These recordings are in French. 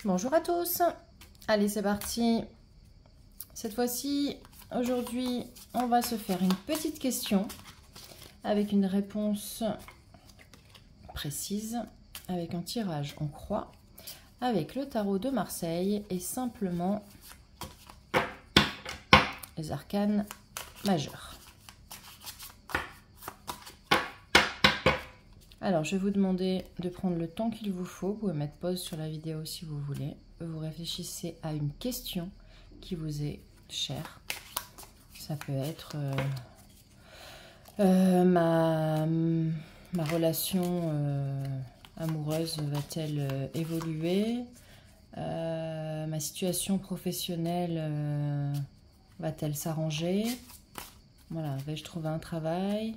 Bonjour à tous. Allez, c'est parti. Cette fois-ci, aujourd'hui, on va se faire une petite question avec une réponse précise, avec un tirage en croix, avec le tarot de Marseille et simplement les arcanes majeurs. Alors, je vais vous demander de prendre le temps qu'il vous faut. Vous pouvez mettre pause sur la vidéo si vous voulez. Vous réfléchissez à une question qui vous est chère. Ça peut être ma relation amoureuse va-t-elle évoluer? Ma situation professionnelle va-t-elle s'arranger? Voilà, vais-je trouver un travail?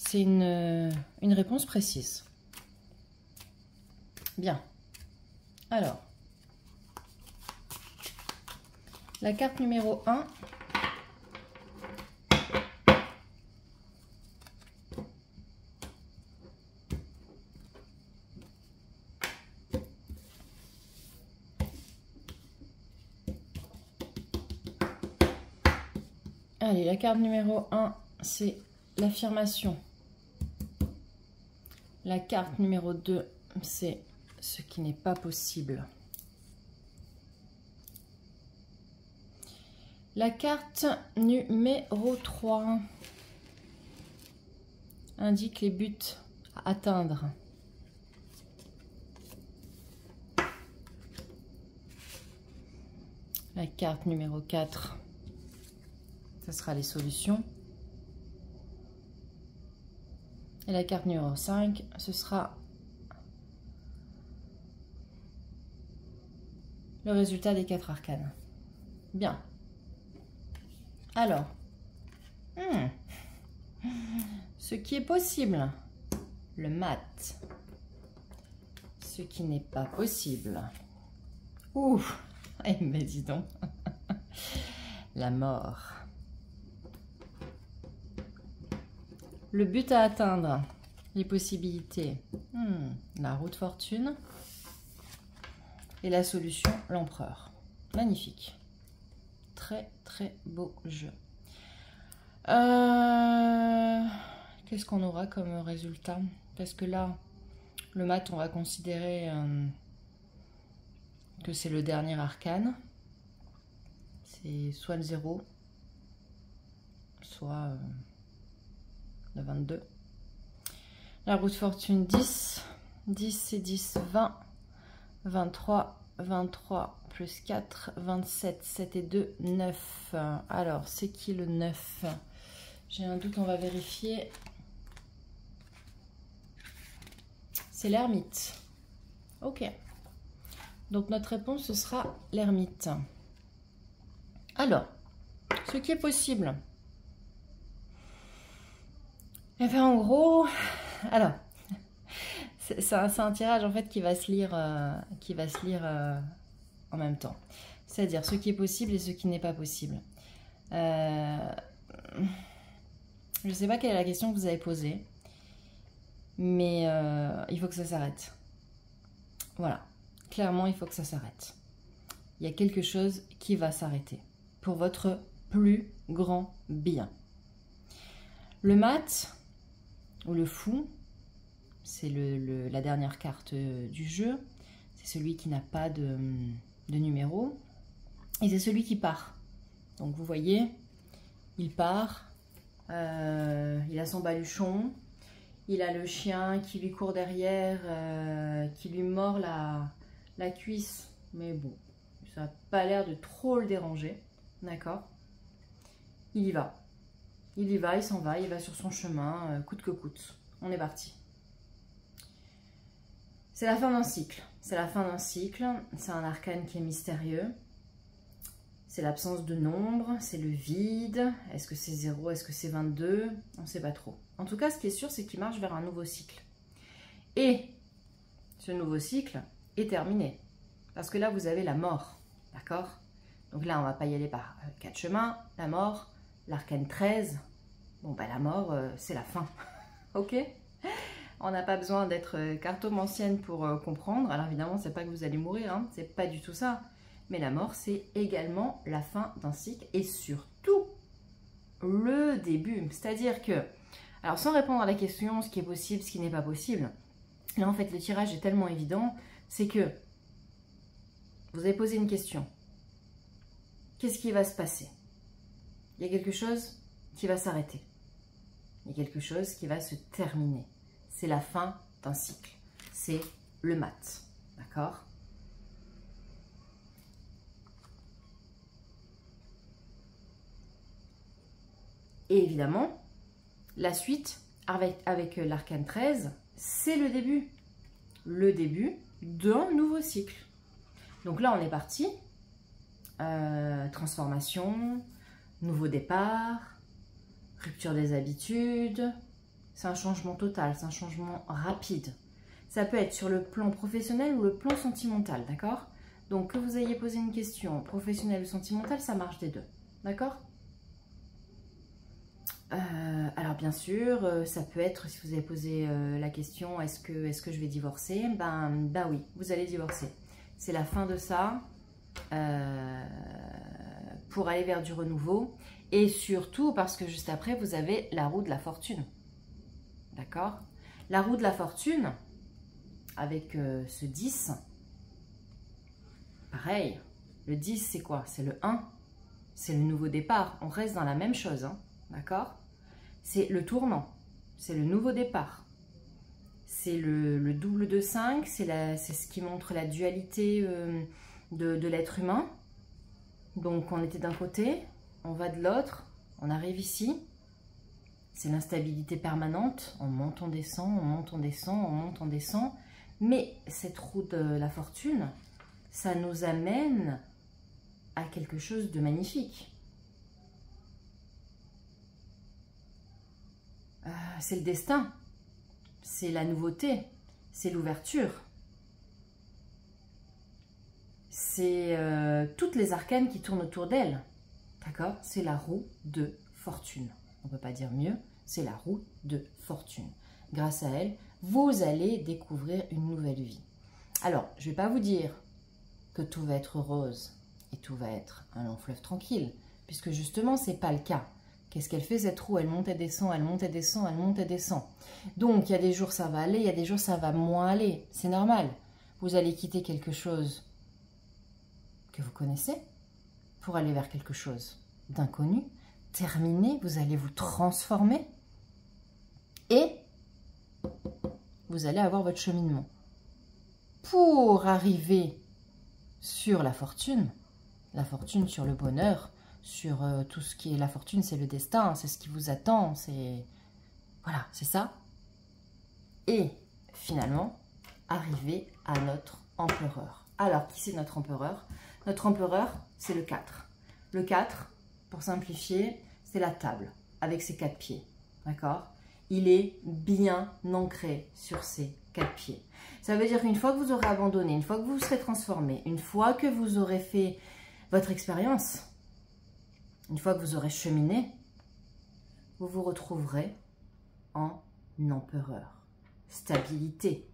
C'est une réponse précise. Bien. Alors, la carte numéro 1. Allez, la carte numéro 1, c'est l'affirmation. La carte numéro 2, c'est ce qui n'est pas possible. La carte numéro 3 indique les buts à atteindre. La carte numéro 4, ce sera les solutions. Et la carte numéro 5, ce sera le résultat des 4 arcanes. Bien. Alors, ce qui est possible, le mat. Ce qui n'est pas possible. Ouh, mais dis donc. La mort. Le but à atteindre, les possibilités, la roue de fortune et la solution, l'empereur. Magnifique. Très, très beau jeu. Qu'est-ce qu'on aura comme résultat? Parce que là, le mat, on va considérer que c'est le dernier arcane. C'est soit le 0, soit... le 22. La roue de fortune 10. 10 et 10, 20. 23. 23 plus 4, 27. 7 et 2, 9. Alors, c'est qui le 9? J'ai un doute, on va vérifier. C'est l'ermite. Ok. Donc, notre réponse, ce sera l'ermite. Alors, ce qui est possible... Eh bien, en gros, alors, c'est un tirage en fait qui va se lire en même temps. C'est-à-dire ce qui est possible et ce qui n'est pas possible. Je ne sais pas quelle est la question que vous avez posée, mais il faut que ça s'arrête. Voilà, clairement, il faut que ça s'arrête. Il y a quelque chose qui va s'arrêter pour votre plus grand bien. Le mat... ou le fou, c'est la dernière carte du jeu. C'est celui qui n'a pas de numéro. Et c'est celui qui part. Donc vous voyez, il part. Il a son baluchon. Il a le chien qui lui court derrière, qui lui mord la cuisse. Mais bon, ça n'a pas l'air de trop le déranger. D'accord? Il y va. Il y va, il s'en va, il va sur son chemin, coûte que coûte. On est parti. C'est la fin d'un cycle. C'est la fin d'un cycle. C'est un arcane qui est mystérieux. C'est l'absence de nombre, c'est le vide. Est-ce que c'est 0? Est-ce que c'est 22? On ne sait pas trop. En tout cas, ce qui est sûr, c'est qu'il marche vers un nouveau cycle. Et ce nouveau cycle est terminé. Parce que là, vous avez la mort. D'accord? Donc là, on ne va pas y aller par 4 chemins. La mort, l'arcane 13... Bon, bah la mort, c'est la fin. Ok? On n'a pas besoin d'être cartomancienne pour comprendre. Alors évidemment, c'est pas que vous allez mourir, hein, c'est pas du tout ça. Mais la mort, c'est également la fin d'un cycle et surtout le début. C'est-à-dire que, alors sans répondre à la question, ce qui est possible, ce qui n'est pas possible, là en fait le tirage est tellement évident, c'est que vous avez posé une question. Qu'est-ce qui va se passer? Il y a quelque chose qui va s'arrêter. Il y a quelque chose qui va se terminer. C'est la fin d'un cycle. C'est le mat. D'accord? Et évidemment, la suite avec l'arcane 13, c'est le début. Le début d'un nouveau cycle. Donc là, on est parti. Transformation, nouveau départ, rupture des habitudes. C'est un changement total, c'est un changement rapide. Ça peut être sur le plan professionnel ou le plan sentimental, d'accord? Donc, que vous ayez posé une question professionnelle ou sentimentale, ça marche des deux, d'accord? Alors bien sûr, ça peut être, si vous avez posé la question, est-ce que je vais divorcer? Ben oui, vous allez divorcer. C'est la fin de ça pour aller vers du renouveau. Et surtout parce que juste après, vous avez la roue de la fortune. D'accord? La roue de la fortune, avec ce 10, pareil. Le 10, c'est quoi? C'est le 1. C'est le nouveau départ. On reste dans la même chose, hein, d'accord? C'est le tournant, c'est le nouveau départ. C'est le double de 5, c'est ce qui montre la dualité de l'être humain. Donc on était d'un côté, on va de l'autre, on arrive ici. C'est l'instabilité permanente, on monte, on descend, on monte, on descend, on monte, on descend. Mais cette roue de la fortune, ça nous amène à quelque chose de magnifique. C'est le destin, c'est la nouveauté, c'est l'ouverture. C'est toutes les arcanes qui tournent autour d'elle. D'accord? C'est la roue de fortune. On ne peut pas dire mieux, c'est la roue de fortune. Grâce à elle, vous allez découvrir une nouvelle vie. Alors, je ne vais pas vous dire que tout va être rose et tout va être un long fleuve tranquille, puisque justement, ce n'est pas le cas. Qu'est-ce qu'elle fait cette roue? Elle monte et descend, elle monte et descend, elle monte et descend. Donc, il y a des jours ça va aller, il y a des jours ça va moins aller. C'est normal. Vous allez quitter quelque chose que vous connaissez pour aller vers quelque chose d'inconnu. Terminer, vous allez vous transformer et vous allez avoir votre cheminement. Pour arriver sur la fortune sur le bonheur, sur tout ce qui est la fortune, c'est le destin, c'est ce qui vous attend, c'est... Voilà, c'est ça. Et finalement, arriver à notre empereur. Alors, qui c'est notre empereur? Notre empereur, c'est le 4. Le 4, pour simplifier, c'est la table, avec ses 4 pieds, d'accord? Il est bien ancré sur ses 4 pieds. Ça veut dire qu'une fois que vous aurez abandonné, une fois que vous vous serez transformé, une fois que vous aurez fait votre expérience, une fois que vous aurez cheminé, vous vous retrouverez en empereur. Stabilité,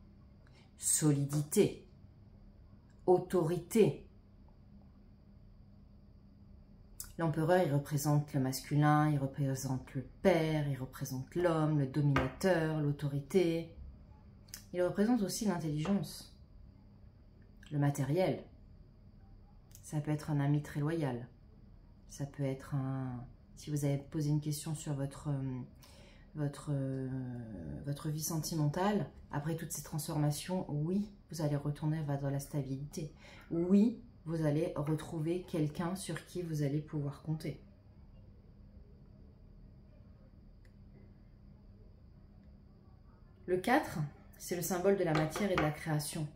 solidité, autorité. L'empereur, il représente le masculin, il représente le père, il représente l'homme, le dominateur, l'autorité. Il représente aussi l'intelligence, le matériel. Ça peut être un ami très loyal. Ça peut être un... Si vous avez posé une question sur votre vie sentimentale, après toutes ces transformations, oui, vous allez retourner vers la stabilité. Oui, vous allez retrouver quelqu'un sur qui vous allez pouvoir compter. Le 4, c'est le symbole de la matière et de la création.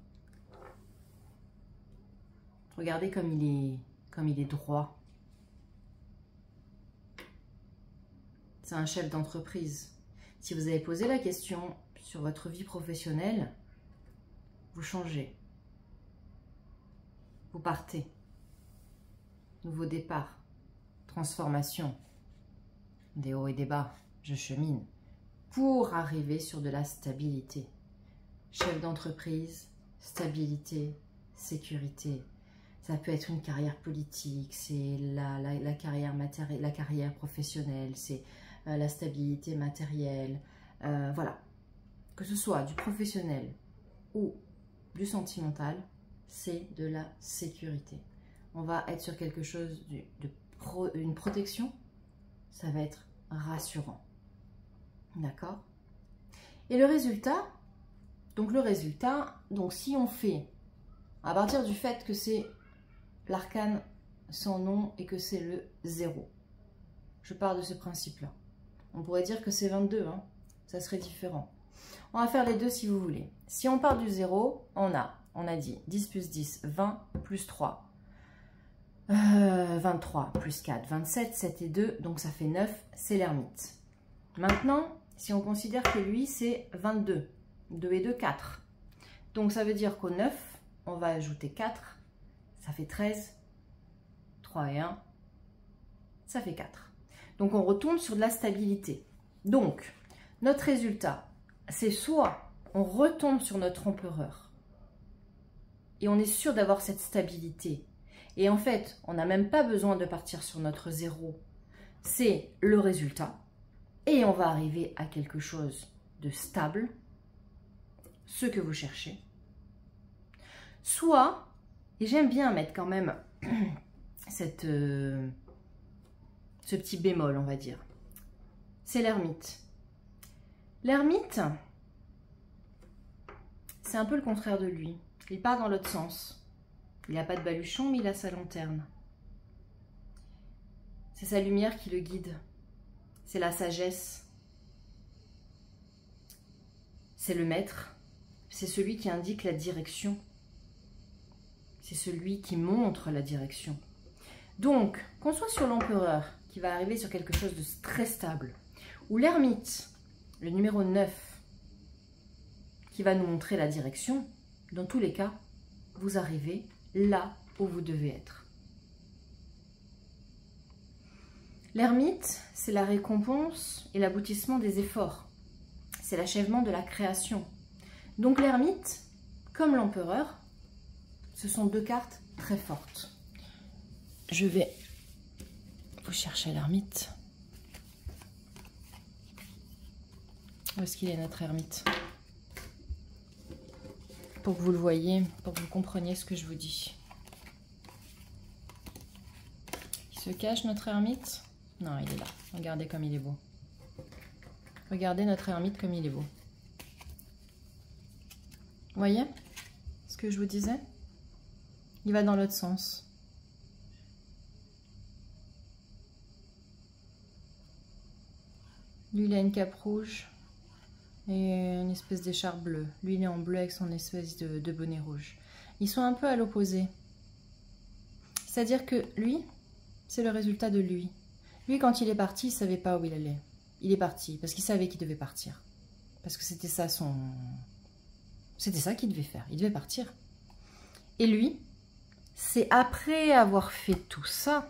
Regardez comme il est droit. C'est un chef d'entreprise. Si vous avez posé la question sur votre vie professionnelle, vous changez. Vous partez. Nouveau départ. Transformation. Des hauts et des bas. Je chemine. pour arriver sur de la stabilité. Chef d'entreprise, stabilité, sécurité. Ça peut être une carrière politique, c'est la carrière matérielle, la carrière professionnelle, c'est la stabilité matérielle. Voilà. Que ce soit du professionnel ou du sentimental, c'est de la sécurité. On va être sur quelque chose une protection, ça va être rassurant. D'accord? Et le résultat, donc si on fait, à partir du fait que c'est l'arcane sans nom et que c'est le 0, je pars de ce principe-là. On pourrait dire que c'est 22, hein, ça serait différent. On va faire les deux si vous voulez. Si on part du 0, on a dit 10 plus 10, 20 plus 3. 23 plus 4, 27, 7 et 2, donc ça fait 9, c'est l'ermite. Maintenant, si on considère que lui, c'est 22, 2 et 2, 4. Donc ça veut dire qu'au 9, on va ajouter 4, ça fait 13, 3 et 1, ça fait 4. Donc on retourne sur de la stabilité. Donc, notre résultat, c'est soit on retombe sur notre empereur et on est sûr d'avoir cette stabilité. Et en fait, on n'a même pas besoin de partir sur notre 0. C'est le résultat. Et on va arriver à quelque chose de stable, ce que vous cherchez. Soit, et j'aime bien mettre quand même ce petit bémol, on va dire, c'est l'ermite. L'ermite, c'est un peu le contraire de lui. Il part dans l'autre sens. Il n'a pas de baluchon, mais il a sa lanterne. C'est sa lumière qui le guide. C'est la sagesse. C'est le maître. C'est celui qui indique la direction. C'est celui qui montre la direction. Donc, qu'on soit sur l'empereur, qui va arriver sur quelque chose de très stable, ou l'ermite, le numéro 9, qui va nous montrer la direction, dans tous les cas, vous arrivez là où vous devez être. L'ermite, c'est la récompense et l'aboutissement des efforts. C'est l'achèvement de la création. Donc l'ermite, comme l'empereur, ce sont deux cartes très fortes. Je vais vous chercher l'ermite. Où est-ce qu'il est notre ermite ? Pour que vous le voyez, pour que vous compreniez ce que je vous dis. Il se cache notre ermite? Non, il est là. Regardez comme il est beau. Regardez notre ermite comme il est beau. Vous voyez ce que je vous disais? Il va dans l'autre sens. Lui, il a une cape rouge et une espèce d'écharpe bleue. Lui, il est en bleu avec son espèce de bonnet rouge. Ils sont un peu à l'opposé. C'est-à-dire que lui, c'est le résultat de lui. Lui, quand il est parti, il ne savait pas où il allait. Il est parti parce qu'il savait qu'il devait partir. Parce que c'était ça son... C'était ça qu'il devait faire. Il devait partir. Et lui, c'est après avoir fait tout ça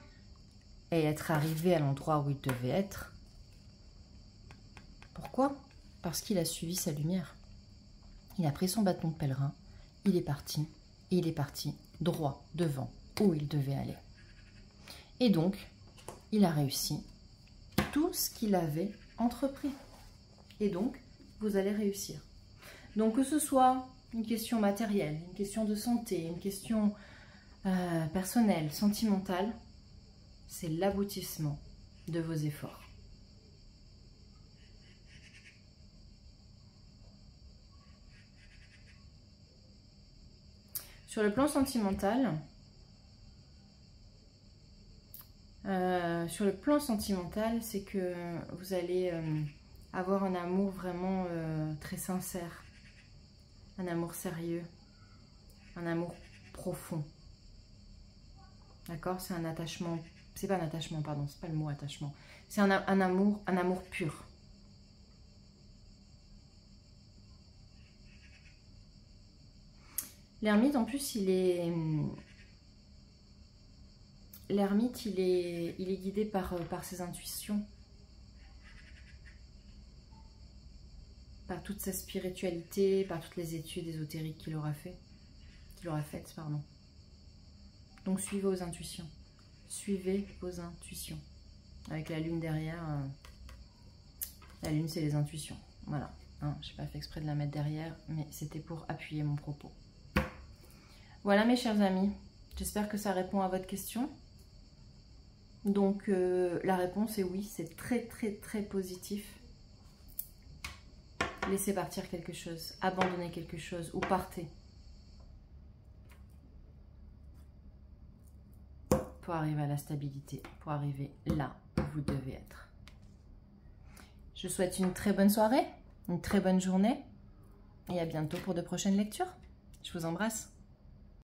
et être arrivé à l'endroit où il devait être. Pourquoi ? Parce qu'il a suivi sa lumière. Il a pris son bâton de pèlerin, il est parti, et il est parti droit devant où il devait aller. Et donc, il a réussi tout ce qu'il avait entrepris. Et donc, vous allez réussir. Donc, que ce soit une question matérielle, une question de santé, une question personnelle, sentimentale, c'est l'aboutissement de vos efforts. Sur le plan sentimental, c'est que vous allez avoir un amour vraiment très sincère, un amour sérieux, un amour profond. D'accord? C'est un attachement, c'est pas un attachement, pardon, c'est pas le mot attachement. C'est un amour pur. L'ermite, en plus, l'ermite, il est guidé par ses intuitions. par toute sa spiritualité, par toutes les études ésotériques qu'il aura faites, pardon. Donc suivez vos intuitions. Suivez vos intuitions. Avec la lune derrière, la lune c'est les intuitions. Voilà. Hein, je n'ai pas fait exprès de la mettre derrière, mais c'était pour appuyer mon propos. Voilà mes chers amis. J'espère que ça répond à votre question. Donc la réponse est oui, c'est très très très positif. Laissez partir quelque chose, abandonnez quelque chose ou partez. Pour arriver à la stabilité, pour arriver là où vous devez être. Je vous souhaite une très bonne soirée, une très bonne journée et à bientôt pour de prochaines lectures. Je vous embrasse.